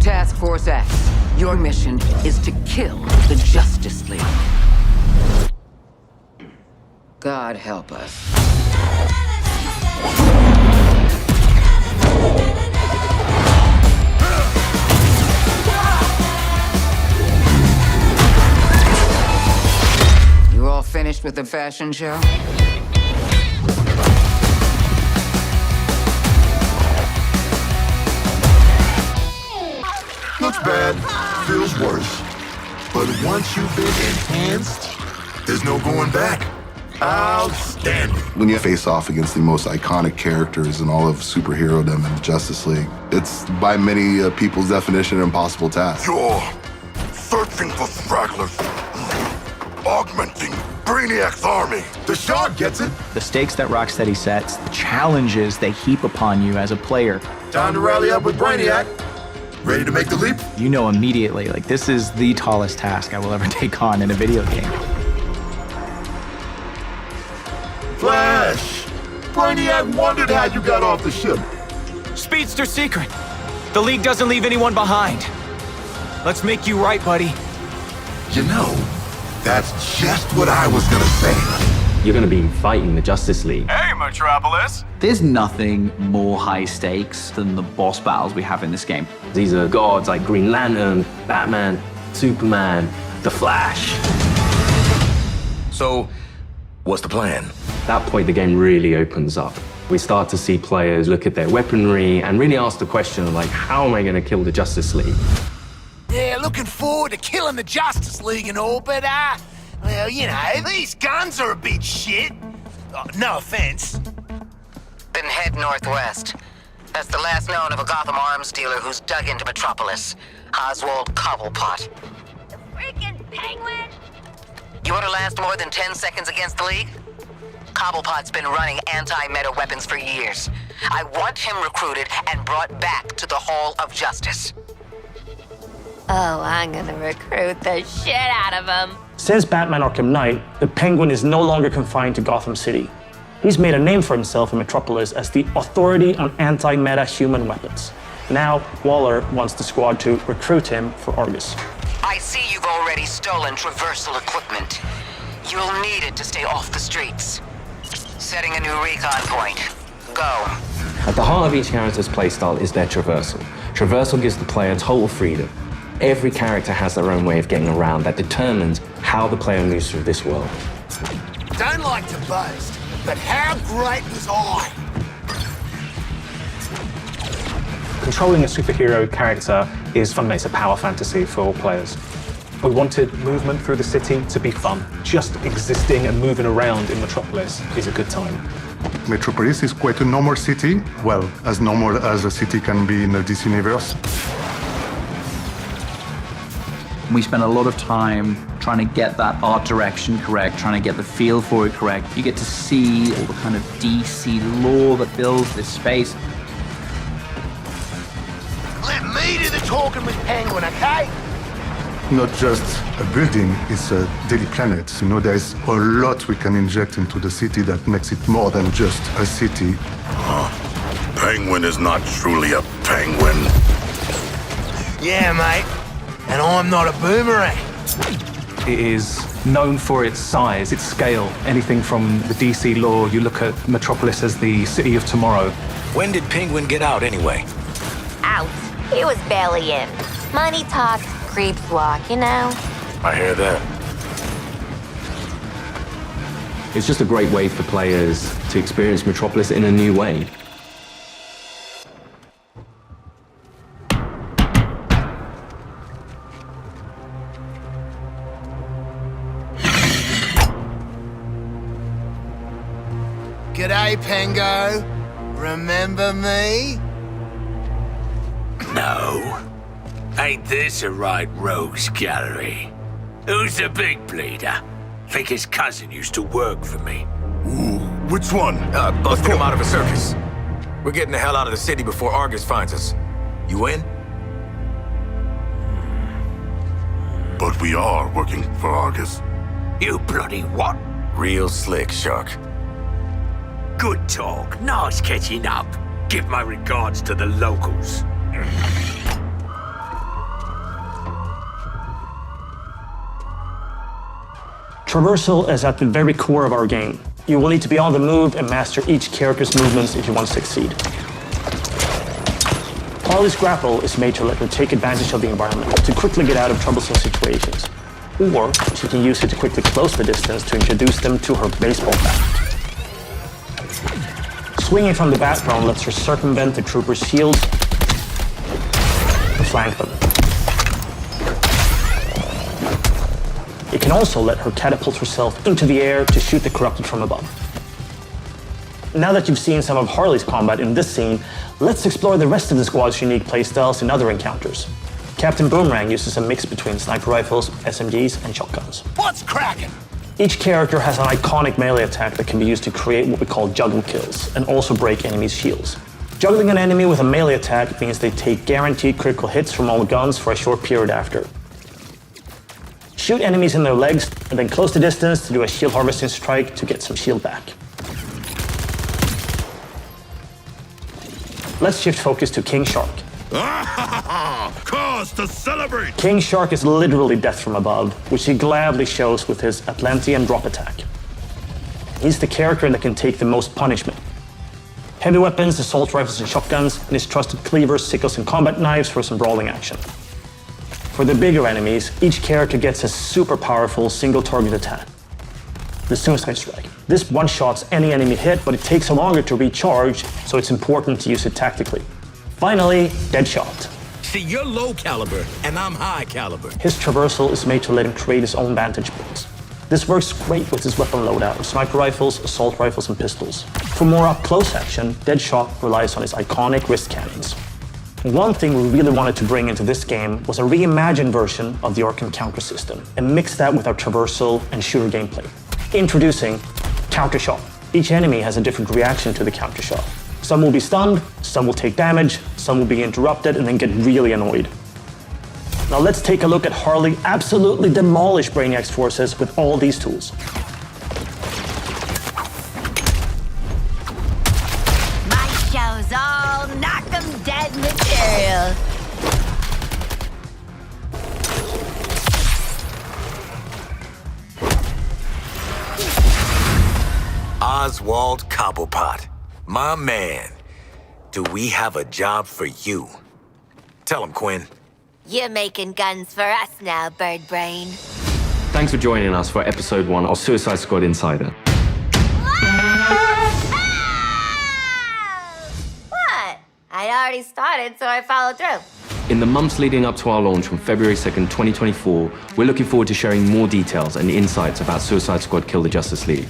Task Force X, your mission is to kill the Justice League. God help us. You all finished with the fashion show? Looks bad, feels worse. But once you've been enhanced, there's no going back. Outstanding. When you face off against the most iconic characters in all of superherodom and the Justice League, it's by many people's definition an impossible task. You're searching for stragglers, augmenting Brainiac's army. The Shard gets it. The stakes that Rocksteady sets, the challenges they heap upon you as a player. Time to rally up with Brainiac. Ready to make the leap? You know immediately, like, this is the tallest task I will ever take on in a video game. Flash! Brainiac wondered how you got off the ship. Speedster secret. The League doesn't leave anyone behind. Let's make you right, buddy. You know, that's just what I was gonna say. You're gonna be fighting the Justice League. Hey, Metropolis! There's nothing more high stakes than the boss battles we have in this game. These are gods like Green Lantern, Batman, Superman, The Flash. So, what's the plan? At that point, the game really opens up. We start to see players look at their weaponry and really ask the question of, like, how am I gonna kill the Justice League? Yeah, looking forward to killing the Justice League and all, but, well, you know, these guns are a bit shit. No offense. Then head northwest. That's the last known of a Gotham arms dealer who's dug into Metropolis. Oswald Cobblepot. The freaking Penguin! You want to last more than 10 seconds against the League? Cobblepot's been running anti-meta weapons for years. I want him recruited and brought back to the Hall of Justice. Oh, I'm gonna recruit the shit out of him. Since Batman Arkham Knight, the Penguin is no longer confined to Gotham City. He's made a name for himself in Metropolis as the authority on anti-meta human weapons. Now, Waller wants the squad to recruit him for Argus. I see you've already stolen traversal equipment. You'll need it to stay off the streets. Setting a new recon point. Go. At the heart of each character's playstyle is their traversal. Traversal gives the player total freedom. Every character has their own way of getting around that determines how the player moves through this world. Don't like to boast, but how great was I? Controlling a superhero character is fun. It's a power fantasy for all players. We wanted movement through the city to be fun. Just existing and moving around in Metropolis is a good time. Metropolis is quite a normal city. Well, as normal as a city can be in the DC universe. We spent a lot of time trying to get that art direction correct, trying to get the feel for it correct. You get to see all the kind of DC lore that builds this space. Let me do the talking with Penguin, okay? Not just a building, it's a daily planet. You know, there's a lot we can inject into the city that makes it more than just a city. Penguin is not truly a penguin. Yeah, mate. And I'm not a boomerang. It is known for its size, its scale. Anything from the DC lore, you look at Metropolis as the city of tomorrow. When did Penguin get out, anyway? Out. He was barely in. Money talks, creeps walk, you know? I hear that. It's just a great way for players to experience Metropolis in a new way. G'day, Pengo. Remember me? No. Ain't this a right rogues gallery? Who's the big bleeder? Think his cousin used to work for me. Ooh, which one? Busted him out of a circus. We're getting the hell out of the city before Argus finds us. You in? But we are working for Argus. You bloody what? Real slick, Shark. Good talk. Nice catching up. Give my regards to the locals. Traversal is at the very core of our game. You will need to be on the move and master each character's movements if you want to succeed. Harley's grapple is made to let her take advantage of the environment to quickly get out of troublesome situations. Or she can use it to quickly close the distance to introduce them to her baseball bat. Swinging from the background lets her circumvent the troopers' shields and flank them. It can also let her catapult herself into the air to shoot the corrupted from above. Now that you've seen some of Harley's combat in this scene, let's explore the rest of the squad's unique playstyles in other encounters. Captain Boomerang uses a mix between sniper rifles, SMGs, and shotguns. What's cracking? Each character has an iconic melee attack that can be used to create what we call juggle kills, and also break enemies' shields. Juggling an enemy with a melee attack means they take guaranteed critical hits from all guns for a short period after. Shoot enemies in their legs, and then close the distance to do a shield harvesting strike to get some shield back. Let's shift focus to King Shark. Cause to celebrate! King Shark is literally death from above, which he gladly shows with his Atlantean drop attack. He's the character that can take the most punishment. Heavy weapons, assault rifles and shotguns, and his trusted cleavers, sickles and combat knives for some brawling action. For the bigger enemies, each character gets a super powerful single target attack. The Suicide Strike. This one-shots any enemy hit, but it takes longer to recharge, so it's important to use it tactically. Finally, Deadshot. See, you're low caliber, and I'm high caliber. His traversal is made to let him create his own vantage points. This works great with his weapon loadout of sniper rifles, assault rifles, and pistols. For more up-close action, Deadshot relies on his iconic wrist cannons. One thing we really wanted to bring into this game was a reimagined version of the Arkham counter system, and mix that with our traversal and shooter gameplay. Introducing Counter Shot. Each enemy has a different reaction to the counter shot. Some will be stunned, some will take damage, some will be interrupted and then get really annoyed. Now let's take a look at Harley absolutely demolish Brainiac's forces with all these tools. My show's all knock 'em dead material. Oswald Cobblepot, my man, do we have a job for you? Tell him, Quinn. You're making guns for us now, Bird Brain. Thanks for joining us for episode 1 of Suicide Squad Insider. What? I'd already started, so I followed through. In the months leading up to our launch on February 2nd, 2024, we're looking forward to sharing more details and insights about Suicide Squad Kill the Justice League.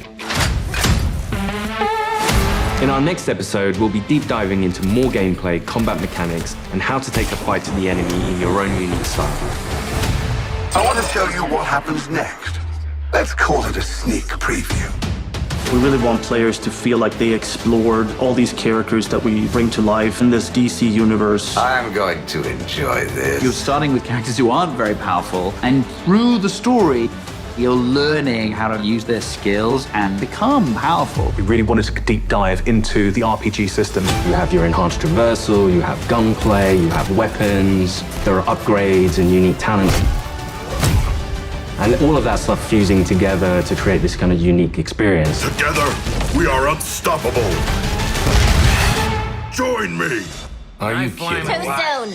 In our next episode, we'll be deep diving into more gameplay, combat mechanics, and how to take the fight to the enemy in your own unique style. I want to show you what happens next. Let's call it a sneak preview. We really want players to feel like they explored all these characters that we bring to life in this DC universe. I'm going to enjoy this. You're starting with characters who aren't very powerful, and through the story, you're learning how to use their skills and become powerful. We really wanted to deep dive into the RPG system. You have your enhanced traversal, you have gunplay, you have weapons, there are upgrades and unique talents. And all of that stuff fusing together to create this kind of unique experience. Together, we are unstoppable. Join me. Are you kidding? Too soon.